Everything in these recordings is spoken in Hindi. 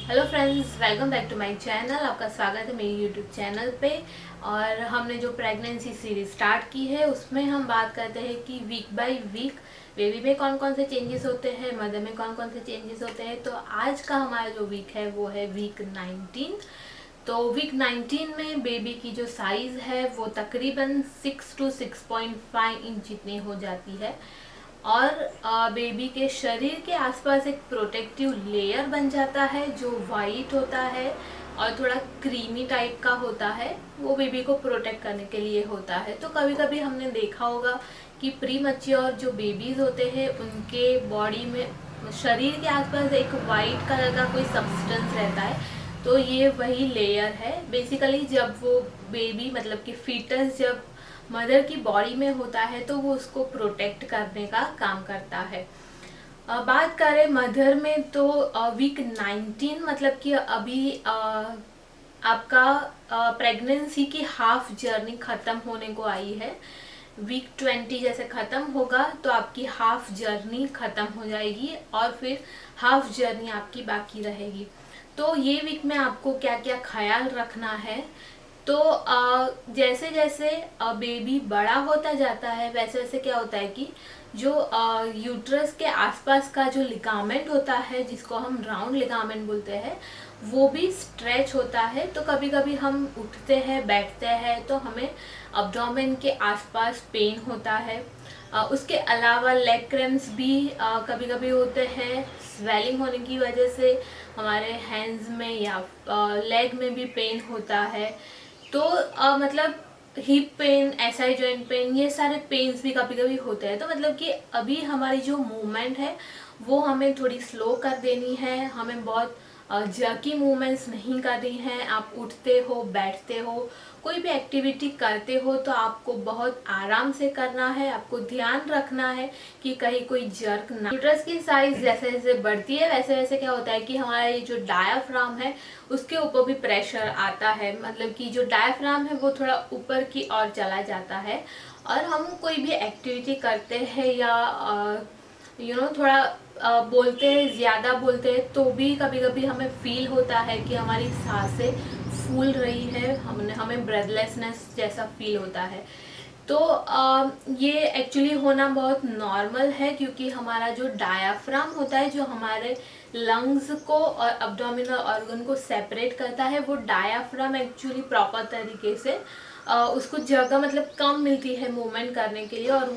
Hello friends, welcome back to my channel. आपका स्वागत है मेरे यूट्यूब चैनल पे। और हमने जो प्रेगनेंसी सीरीज स्टार्ट की है उसमें हम बात करते हैं कि वीक बाय वीक बेबी में कौन कौन से चेंजेस होते हैं, मदर में कौन कौन से चेंजेस होते हैं। तो आज का हमारा जो वीक है वो है वीक 19। तो वीक 19 में बेबी की जो साइज़ है वो तकरीबन 6 to 6.5 इंच जितनी हो जाती है। और बेबी के शरीर के आसपास एक प्रोटेक्टिव लेयर बन जाता है जो वाइट होता है और थोड़ा क्रीमी टाइप का होता है। वो बेबी को प्रोटेक्ट करने के लिए होता है। तो कभी कभी हमने देखा होगा कि प्री मैच्योर जो बेबीज होते हैं उनके बॉडी में, शरीर के आसपास एक वाइट कलर का कोई सब्सटेंस रहता है। तो ये वही लेयर है बेसिकली। जब वो बेबी मतलब कि फीटस जब मदर की बॉडी में होता है तो वो उसको प्रोटेक्ट करने का काम करता है। बात करें मदर में तो वीक 19 मतलब कि अभी आपका प्रेगनेंसी की हाफ जर्नी खत्म होने को आई है। वीक 20 जैसे खत्म होगा तो आपकी हाफ जर्नी खत्म हो जाएगी और फिर हाफ जर्नी आपकी बाकी रहेगी। तो ये वीक में आपको क्या क्या ख्याल रखना है। तो जैसे जैसे बेबी बड़ा होता जाता है वैसे वैसे क्या होता है कि जो यूट्रस के आसपास का जो लिगामेंट होता है जिसको हम राउंड लिगामेंट बोलते हैं वो भी स्ट्रेच होता है। तो कभी कभी हम उठते हैं बैठते हैं तो हमें अब्डोमेन के आसपास पेन होता है। उसके अलावा लेग क्रैम्प्स भी कभी कभी होते हैं। स्वेलिंग होने की वजह से हमारे हैंड्स में या लेग में भी पेन होता है। तो मतलब hip pain, S I joint pain, ये सारे पेन्स भी कभी कभी होते हैं। तो मतलब कि अभी हमारी जो मूवमेंट है वो हमें थोड़ी स्लो कर देनी है। हमें बहुत जर्की मूवमेंट्स नहीं करनी है। आप उठते हो बैठते हो कोई भी एक्टिविटी करते हो तो आपको बहुत आराम से करना है। आपको ध्यान रखना है कि कहीं कोई जर्क ना। यूट्रस की साइज जैसे जैसे बढ़ती है वैसे वैसे क्या होता है कि हमारा ये जो डायाफ्राम है उसके ऊपर भी प्रेशर आता है। मतलब कि जो डायाफ्राम है वो थोड़ा ऊपर की ओर चला जाता है। और हम कोई भी एक्टिविटी करते हैं या थोड़ा बोलते हैं, ज़्यादा बोलते हैं तो भी कभी कभी हमें फील होता है कि हमारी सांसें फूल रही है, हमें ब्रेथलेसनेस जैसा फील होता है। तो ये एक्चुअली होना बहुत नॉर्मल है क्योंकि हमारा जो डायाफ्राम होता है जो हमारे लंग्स को और अब्डोमिनल ऑर्गन को सेपरेट करता है, वो डायाफ्राम एक्चुअली प्रॉपर तरीके से उसको जगह मतलब कम मिलती है मूवमेंट करने के लिए और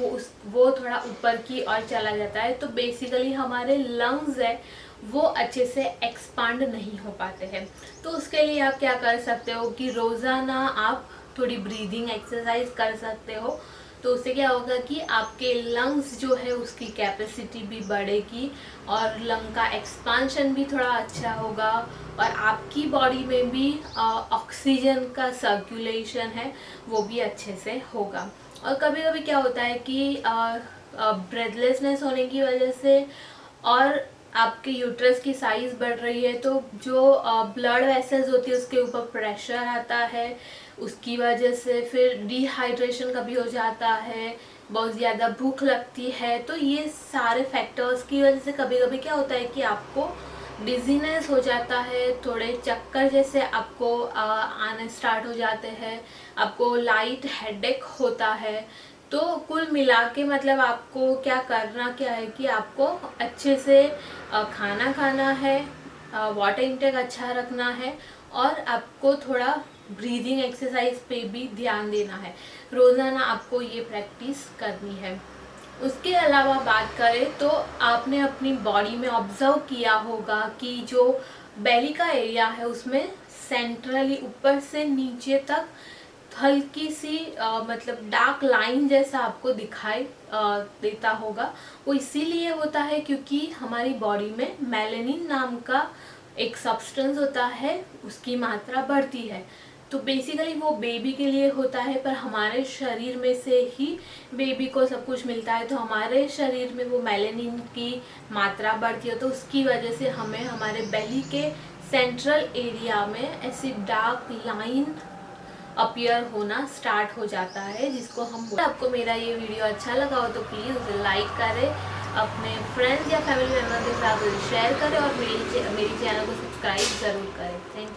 वो थोड़ा ऊपर की ओर चला जाता है। तो बेसिकली हमारे लंग्स है वो अच्छे से एक्सपांड नहीं हो पाते हैं। तो उसके लिए आप क्या कर सकते हो कि रोज़ाना आप थोड़ी ब्रीदिंग एक्सरसाइज कर सकते हो। तो उससे क्या होगा कि आपके लंग्स जो है उसकी कैपेसिटी भी बढ़ेगी और लंग का एक्सपांशन भी थोड़ा अच्छा होगा और आपकी बॉडी में भी ऑक्सीजन का सर्कुलेशन है वो भी अच्छे से होगा। और कभी कभी क्या होता है कि ब्रेथलेसनेस होने की वजह से और आपके यूट्रस की साइज बढ़ रही है तो जो ब्लड वेसल्स होती है उसके ऊपर प्रेशर आता है। उसकी वजह से फिर डिहाइड्रेशन कभी हो जाता है, बहुत ज़्यादा भूख लगती है। तो ये सारे फैक्टर्स की वजह से कभी कभी क्या होता है कि आपको डिजीनेस हो जाता है, थोड़े चक्कर जैसे आपको आने स्टार्ट हो जाते हैं, आपको लाइट हेडेक होता है। तो कुल मिला के मतलब आपको क्या है कि आपको अच्छे से खाना खाना है, वाटर इंटेक अच्छा रखना है और आपको थोड़ा ब्रीदिंग एक्सरसाइज पे भी ध्यान देना है। रोज़ाना आपको ये प्रैक्टिस करनी है। उसके अलावा बात करें तो आपने अपनी बॉडी में ऑब्जर्व किया होगा कि जो बेली का एरिया है उसमें सेंट्रली ऊपर से नीचे तक हल्की सी मतलब डार्क लाइन जैसा आपको दिखाई देता होगा। वो इसीलिए होता है क्योंकि हमारी बॉडी में मेलेनिन नाम का एक सब्सटेंस होता है, उसकी मात्रा बढ़ती है। तो बेसिकली वो बेबी के लिए होता है पर हमारे शरीर में से ही बेबी को सब कुछ मिलता है। तो हमारे शरीर में वो मेलेनिन की मात्रा बढ़ती है तो उसकी वजह से हमें हमारे बेली के सेंट्रल एरिया में ऐसी डार्क लाइन अपीयर होना स्टार्ट हो जाता है जिसको हम। आपको मेरा ये वीडियो अच्छा लगा हो तो प्लीज़ उसे लाइक करें अपने फ्रेंड्स या फैमिली मेम्बर के साथ शेयर करें और मेरी चैनल को सब्सक्राइब ज़रूर करें। Thank you.